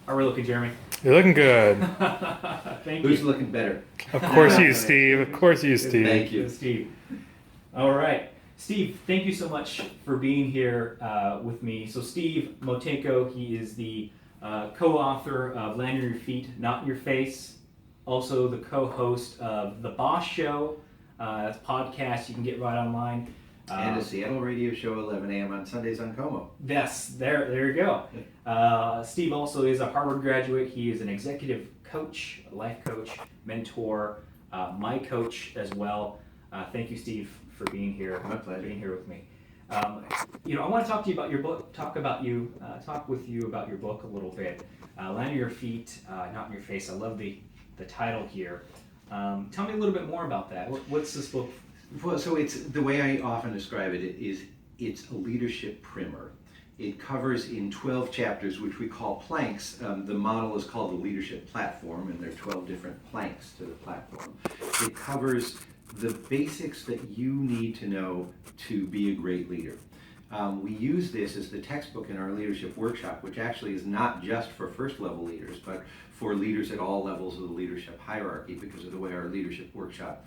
How are we looking, Jeremy? You're looking good. Thank Who's you. looking better? Of course you, Steve. Of course you, Steve. Thank you. Steve. All right. Steve, thank you so much for being here with me. So Steve Moteko, he is the co-author of Land on Your Feet, Not in Your Face, also the co-host of The Boss Show. That's a podcast you can get right online. And a Seattle radio show, 11 a.m. on Sundays on Como. Yes, there you go. Steve also is a Harvard graduate. He is an executive coach, a life coach, mentor, my coach as well. Thank you, Steve, for being here. My pleasure. Being here with me. I want to talk to you about your book. Talk with you about your book a little bit. Land on Your Feet, Not in Your Face. I love the title here. Tell me a little bit more about that. What's this book? Well, so it's the way I often describe it is it's a leadership primer. It covers in 12 chapters, which we call planks. The model is called the leadership platform, and there are 12 different planks to the platform. It covers the basics that you need to know to be a great leader. We use this as the textbook in our leadership workshop, which actually is not just for first level leaders, but for leaders at all levels of the leadership hierarchy. Because of the way our leadership workshop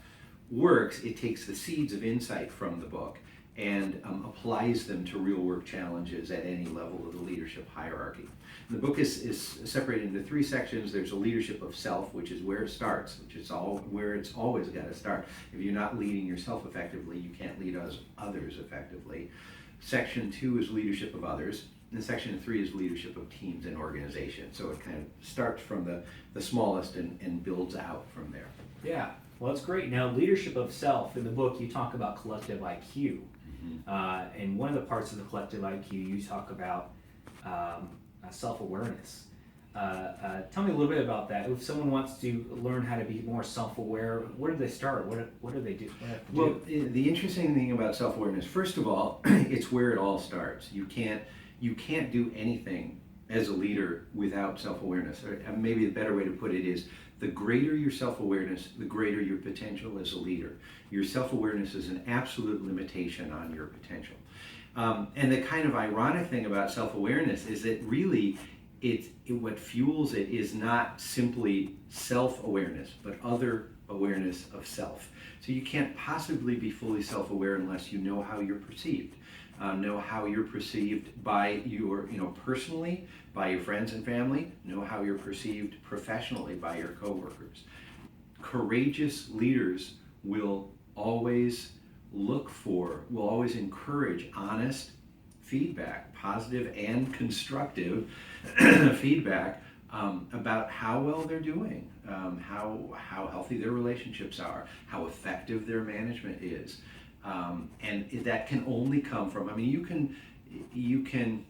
works, it takes the seeds of insight from the book and applies them to real work challenges at any level of the leadership hierarchy. And the book is separated into 3 sections. There's a leadership of self, which is where it starts, which is where it's always got to start. If you're not leading yourself effectively, you can't lead others effectively. Section 2 is leadership of others. And section 3 is leadership of teams and organizations. So it kind of starts from the smallest and builds out from there. Yeah. Well, that's great. Now, leadership of self, in the book, you talk about collective IQ. And one of the parts of the collective IQ, you talk about self-awareness. Tell me a little bit about that. If someone wants to learn how to be more self-aware, where do they start? What do they do? Well, the interesting thing about self-awareness, first of all, it's where it all starts. You can't do anything as a leader without self-awareness. Or maybe a better way to put it is, the greater your self-awareness, the greater your potential as a leader. Your self-awareness is an absolute limitation on your potential. And the kind of ironic thing about self-awareness is that really what fuels it is not simply self-awareness, but other awareness of self. So you can't possibly be fully self-aware unless you know how you're perceived. Know how you're perceived by your, personally, by your friends and family. Know how you're perceived professionally by your coworkers. Courageous leaders will always encourage honest feedback, positive and constructive feedback about how well they're doing, how healthy their relationships are, how effective their management is. And that can only come from, you can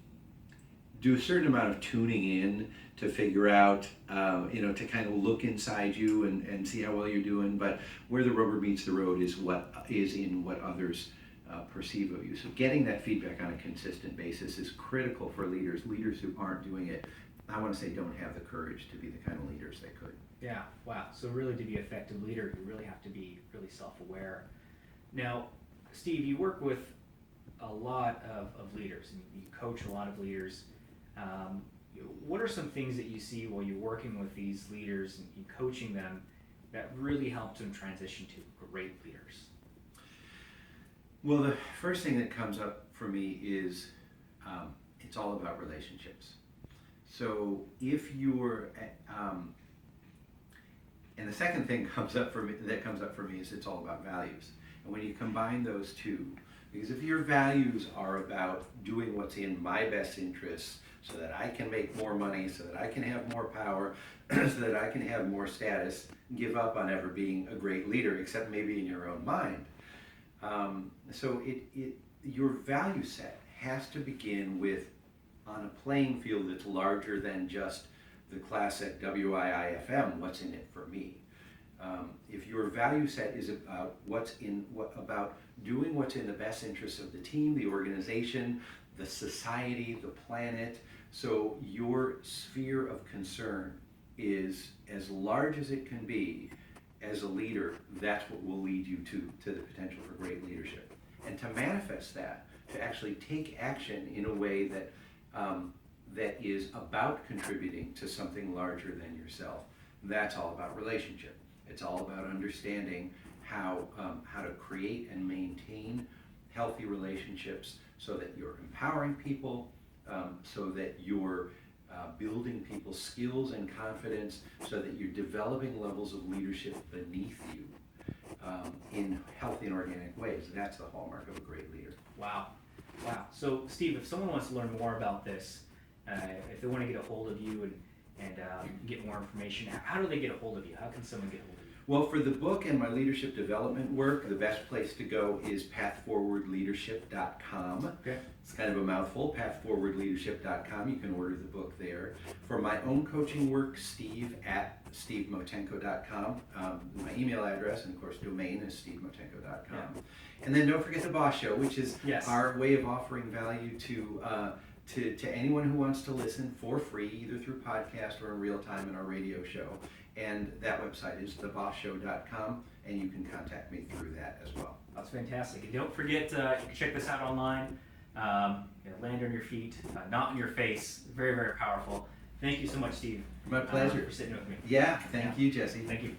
do a certain amount of tuning in to figure out, to kind of look inside you and see how well you're doing, but where the rubber meets the road is in what others perceive of you. So getting that feedback on a consistent basis is critical for leaders. Leaders who aren't doing it, I want to say, don't have the courage to be the kind of leaders they could. Yeah, wow. So really, to be an effective leader, you really have to be really self-aware. Now, Steve, you work with a lot of leaders, and you coach a lot of leaders. What are some things that you see while you're working with these leaders and coaching them that really helps them transition to great leaders? Well, the first thing that comes up for me is it's all about relationships. So if you're, and the second thing comes up for me is it's all about values. And when you combine those two, because if your values are about doing what's in my best interests so that I can make more money, so that I can have more power, so that I can have more status, give up on ever being a great leader, except maybe in your own mind. So your value set has to begin with on a playing field that's larger than just the classic WIIFM, what's in it for me. If your value set is about about doing what's in the best interest of the team, the organization, the society, the planet, so your sphere of concern is as large as it can be as a leader, that's what will lead you to the potential for great leadership. And to manifest that, to actually take action in a way that that is about contributing to something larger than yourself. That's all about relationship. It's all about understanding how to create and maintain healthy relationships so that you're empowering people, so that you're building people's skills and confidence, so that you're developing levels of leadership beneath you in healthy and organic ways. That's the hallmark of a great leader. Wow. Wow. So, Steve, if someone wants to learn more about this, if they want to get a hold of you and get more information, how do they get a hold of you? How can someone get a hold of you? Well, for the book and my leadership development work, the best place to go is pathforwardleadership.com. Okay. It's kind of a mouthful, pathforwardleadership.com. You can order the book there. For my own coaching work, steve@stevemotenko.com. My email address and, of course, domain is stevemotenko.com. Yeah. And then don't forget the Boss Show, which is Yes. our way of offering value to anyone who wants to listen for free, either through podcast or in real time in our radio show. And that website is thebossshow.com, and you can contact me through that as well. That's fantastic. And don't forget, you can check this out online. Land on your feet, not in your face. Very, very powerful. Thank you so much, Steve. My pleasure. For sitting with me. Yeah, thank you, Jesse. Thank you.